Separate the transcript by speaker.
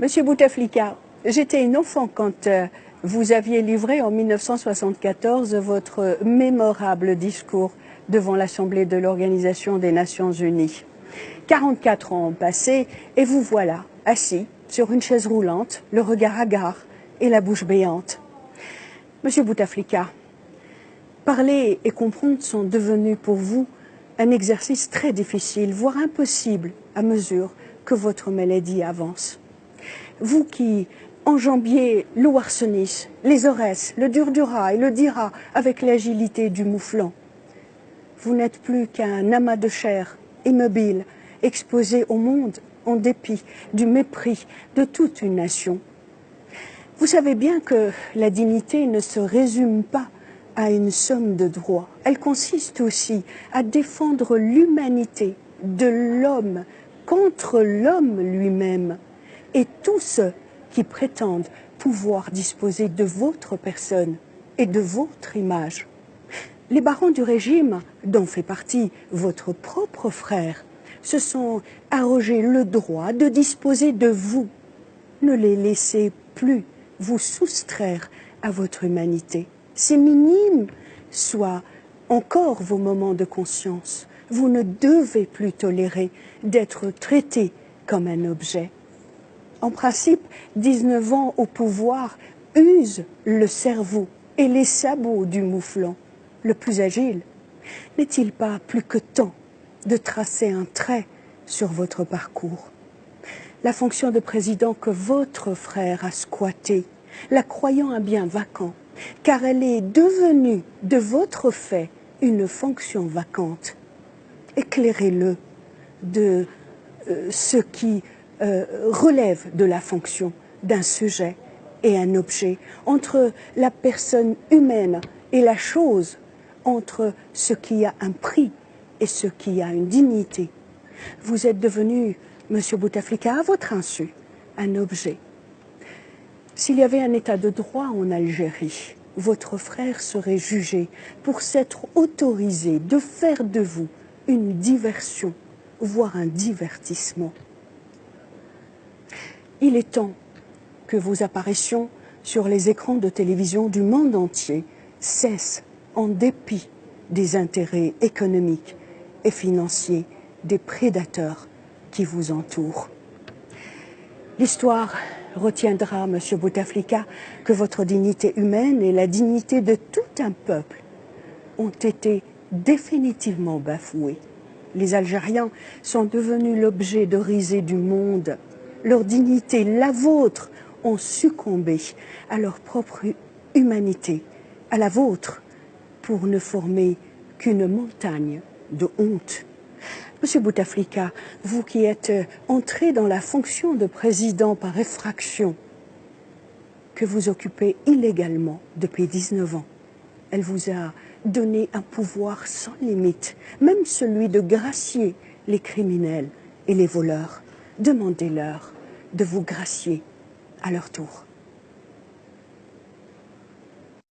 Speaker 1: Monsieur Bouteflika, j'étais une enfant quand vous aviez livré en 1974 votre mémorable discours devant l'Assemblée de l'Organisation des Nations Unies. 44 ans ont passé et vous voilà, assis sur une chaise roulante, le regard hagard et la bouche béante. Monsieur Bouteflika, parler et comprendre sont devenus pour vous un exercice très difficile, voire impossible à mesure que votre maladie avance. Vous qui enjambiez l'Ouarsenis, les Aurès, le Durdura et le Dira avec l'agilité du mouflon, vous n'êtes plus qu'un amas de chair immobile, exposé au monde en dépit du mépris de toute une nation. Vous savez bien que la dignité ne se résume pas à une somme de droits. Elle consiste aussi à défendre l'humanité de l'homme contre l'homme lui-même et tous ceux qui prétendent pouvoir disposer de votre personne et de votre image. Les barons du régime, dont fait partie votre propre frère, se sont arrogés le droit de disposer de vous. Ne les laissez plus vous soustraire à votre humanité. Si minimes soient encore vos moments de conscience, vous ne devez plus tolérer d'être traité comme un objet. En principe, 19 ans au pouvoir usent le cerveau et les sabots du mouflon, le plus agile. N'est-il pas plus que temps de tracer un trait sur votre parcours? La fonction de président que votre frère a squattée, la croyant un bien vacant, car elle est devenue de votre fait une fonction vacante. Éclairez-le de ce qui relève de la fonction d'un sujet et un objet, entre la personne humaine et la chose, entre ce qui a un prix et ce qui a une dignité. Vous êtes devenu, Monsieur Bouteflika, à votre insu, un objet. S'il y avait un état de droit en Algérie, votre frère serait jugé pour s'être autorisé de faire de vous une diversion, voire un divertissement. Il est temps que vos apparitions sur les écrans de télévision du monde entier cessent en dépit des intérêts économiques et financiers des prédateurs qui vous entourent. L'histoire retiendra, Monsieur Bouteflika, que votre dignité humaine et la dignité de tout un peuple ont été définitivement bafouées. Les Algériens sont devenus l'objet de risées du monde. Leur dignité, la vôtre, ont succombé à leur propre humanité, à la vôtre, pour ne former qu'une montagne de honte. Monsieur Bouteflika, vous qui êtes entré dans la fonction de président par effraction, que vous occupez illégalement depuis 19 ans, elle vous a donné un pouvoir sans limite, même celui de gracier les criminels et les voleurs. Demandez-leur de vous gracier à leur tour.